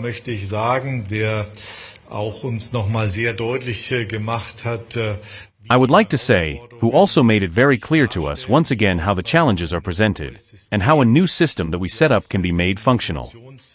Möchte ich sagen, der auch uns noch mal sehr deutlich gemacht hat. I would like to say, who also made it very clear to us once again how the challenges are presented, and how a new system that we set up can be made functional,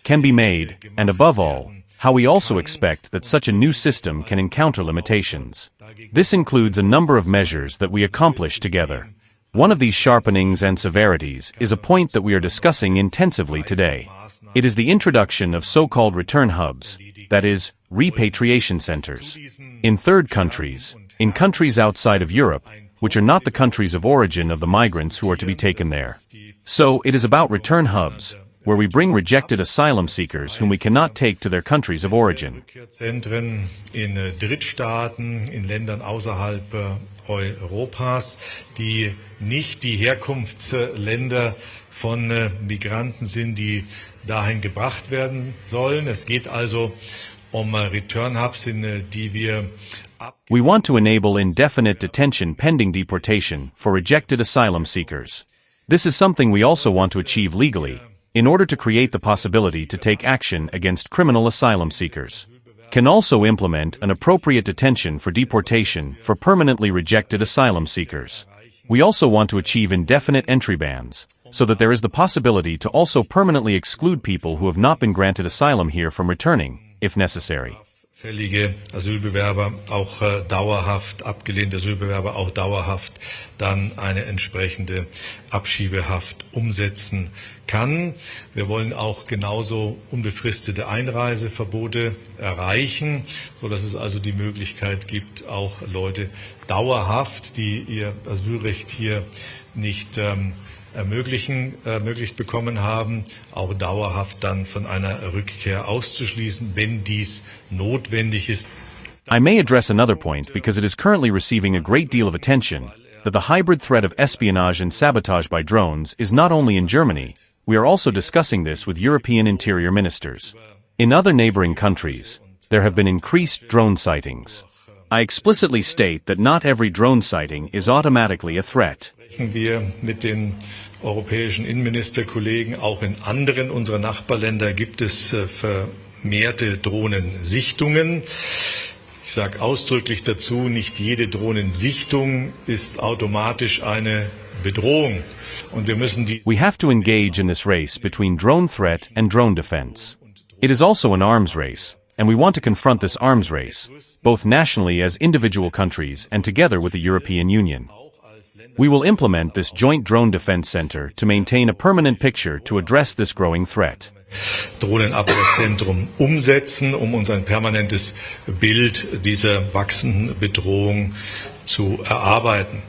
and above all, how we also expect that such a new system can encounter limitations. This includes a number of measures that we accomplish together. One of these sharpenings and severities is a point that we are discussing intensively today. It is the introduction of so-called return hubs, that is, repatriation centers, in third countries, in countries outside of Europe, which are not the countries of origin of the migrants who are to be taken there. So, it is about return hubs, where we bring rejected asylum seekers whom we cannot take to their countries of origin. Zentren in Drittstaaten, in Ländern außerhalb Europas, die nicht die Herkunftsländer von Migranten sind, die dahin gebracht werden sollen. Es geht also Return Hubs, in die wir We want to enable indefinite detention pending deportation for rejected asylum seekers. This is something we also want to achieve legally, in order to create the possibility to take action against criminal asylum seekers. Can also implement an appropriate detention for deportation for permanently rejected asylum seekers. We also want to achieve indefinite entry bans, so that there is the possibility to also permanently exclude people who have not been granted asylum here from returning, if necessary. Fällige Asylbewerber auch dauerhaft, abgelehnte Asylbewerber auch dauerhaft dann eine entsprechende Abschiebehaft umsetzen kann. Wir wollen auch genauso unbefristete Einreiseverbote erreichen, sodass es also die Möglichkeit gibt, auch Leute dauerhaft, die ihr Asylrecht hier nicht ermöglicht bekommen haben, auch dauerhaft dann von einer Rückkehr auszuschließen, wenn dies notwendig ist. I may address another point because it is currently receiving a great deal of attention, that the hybrid threat of espionage and sabotage by drones is not only in Germany, we are also discussing this with European interior ministers. In other neighboring countries, there have been increased drone sightings. I explicitly state that not every drone sighting is automatically a threat. Wir mit den europäischen Innenministerkollegen, auch in anderen unserer Nachbarländer gibt es vermehrte Drohnensichtungen. Ich sage ausdrücklich dazu, nicht jede Drohnensichtung ist automatisch eine Bedrohung. Und wir müssen We have to engage in this race between drone threat and drone defense. It is also an arms race, and we want to confront this arms race, both nationally as individual countries and together with the European Union. We will implement this joint drone defense center to maintain a permanent picture to address this growing threat. Drohnenabwehrzentrum umsetzen, uns ein permanentes Bild dieser wachsenden Bedrohung zu erarbeiten.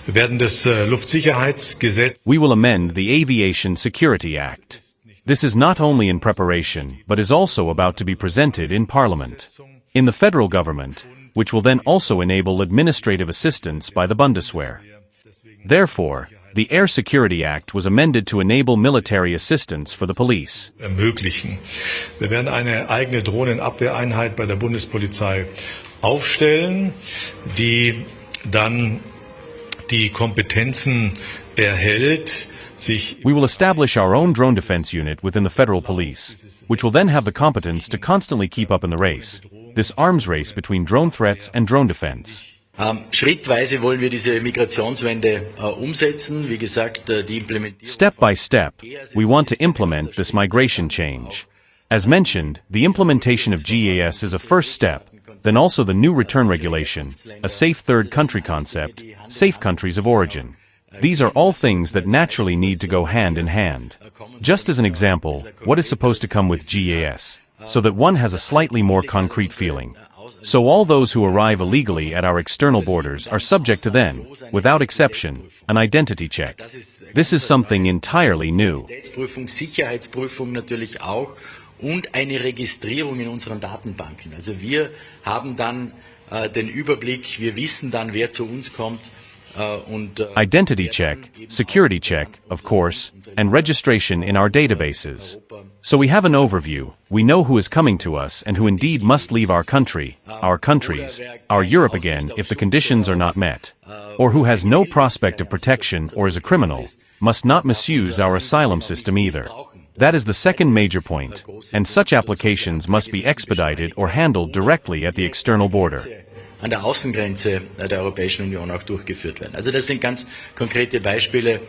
Wir werden das Luftsicherheitsgesetz. We will amend the Aviation Security Act. This is not only in preparation, but is also about to be presented in Parliament, in the federal government, which will then also enable administrative assistance by the Bundeswehr. Therefore, the Air Security Act was amended to enable military assistance for the police. Ermöglichen. Wir werden eine eigene Drohnenabwehreinheit bei der Bundespolizei aufstellen, die dann die Kompetenzen erhält, We will establish our own drone defense unit within the federal police, which will then have the competence to constantly keep up in the race, this arms race between drone threats and drone defense. Schrittweise wollen wir diese Migrationswende umsetzen. Wie gesagt, die Implementierung. Step by step, we want to implement this migration change. As mentioned, the implementation of GAS is a first step, then also the new return regulation, a safe third country concept, safe countries of origin. These are all things that naturally need to go hand in hand. Just as an example, what is supposed to come with GAS, so that one has a slightly more concrete feeling. So all those who arrive illegally at our external borders are subject to then, without exception, an identity check. This is something entirely new. Sicherheitsprüfung natürlich auch und eine Registrierung in unseren Datenbanken. Also wir haben dann den Überblick, wir wissen dann, wer zu uns kommt. Identity check, security check, of course, and registration in our databases. So we have an overview, we know who is coming to us and who indeed must leave our country, our countries, our Europe again if the conditions are not met, or who has no prospect of protection or is a criminal, must not misuse our asylum system either. That is the second major point, and such applications must be expedited or handled directly at the external border. An der Außengrenze der Europäischen Union auch durchgeführt werden. Also das sind ganz konkrete Beispiele,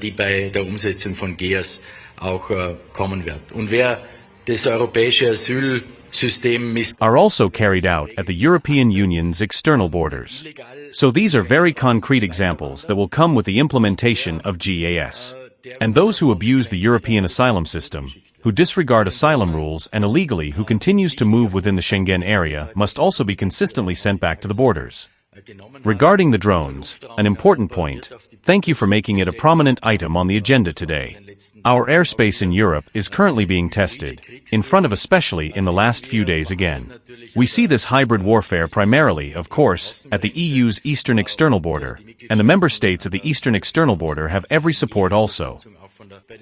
die bei der Umsetzung von GEAS auch kommen werden. Und wer das europäische Asylsystem are also carried out at the European Union's external borders. So these are very concrete examples that will come with the implementation of GAS. And those who abuse the European asylum system, who disregard asylum rules and illegally who continues to move within the Schengen area must also be consistently sent back to the borders. Regarding the drones, an important point, thank you for making it a prominent item on the agenda today. Our airspace in Europe is currently being tested, in front of especially in the last few days again. We see this hybrid warfare primarily, of course, at the EU's eastern external border, and the member states at the eastern external border have every support also.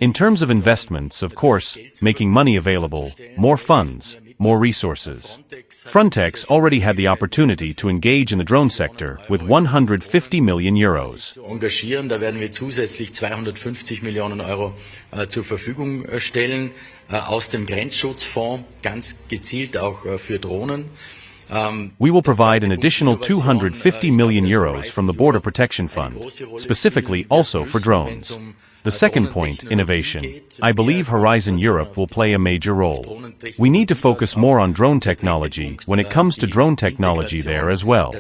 In terms of investments, of course, making money available, more funds, more resources. Frontex already had the opportunity to engage in the drone sector with 150 million euros. Engagieren, da werden wir zusätzlich 250 Millionen Euro zur Verfügung stellen aus dem Grenzschutzfonds, ganz gezielt auch für Drohnen. We will provide an additional 250 million euros from the Border Protection Fund, specifically also for drones. The second point, innovation. I believe Horizon Europe will play a major role. We need to focus more on drone technology when it comes to drone technology there as well.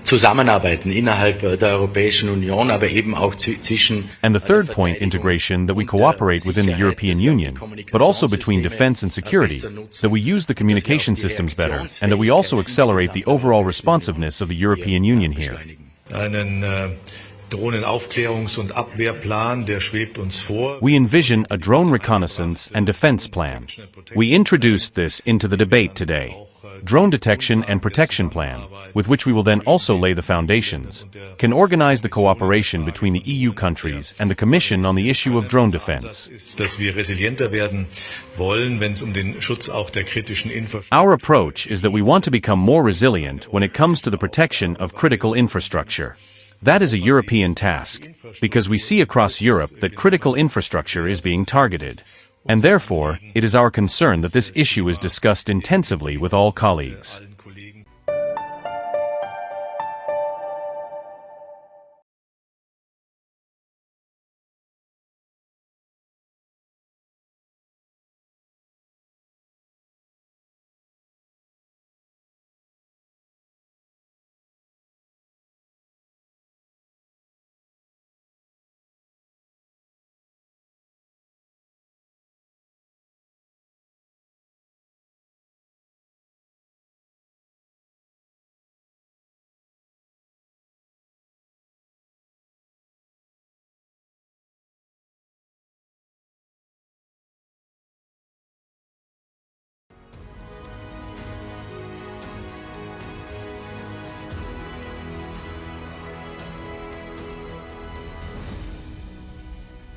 Zusammenarbeiten innerhalb der Europäischen Union, aber eben auch zwischen. And the third point, integration, that we cooperate within the European Union, but also between defense and security, that we use the communication systems better, and that we also accelerate the overall responsiveness of the European Union here. Drohnenaufklärungs- und Abwehrplan, der schwebt uns vor. We envision a drone reconnaissance and defense plan. We introduced this into the debate today. Drone detection and protection plan, with which we will then also lay the foundations, can organize the cooperation between the EU countries and the Commission on the issue of drone defense. Dass wir resilienter werden wollen, wenn es den Schutz auch der kritischen Infrastruktur. Our approach is that we want to become more resilient when it comes to the protection of critical infrastructure. That is a European task, because we see across Europe that critical infrastructure is being targeted. And therefore, it is our concern that this issue is discussed intensively with all colleagues.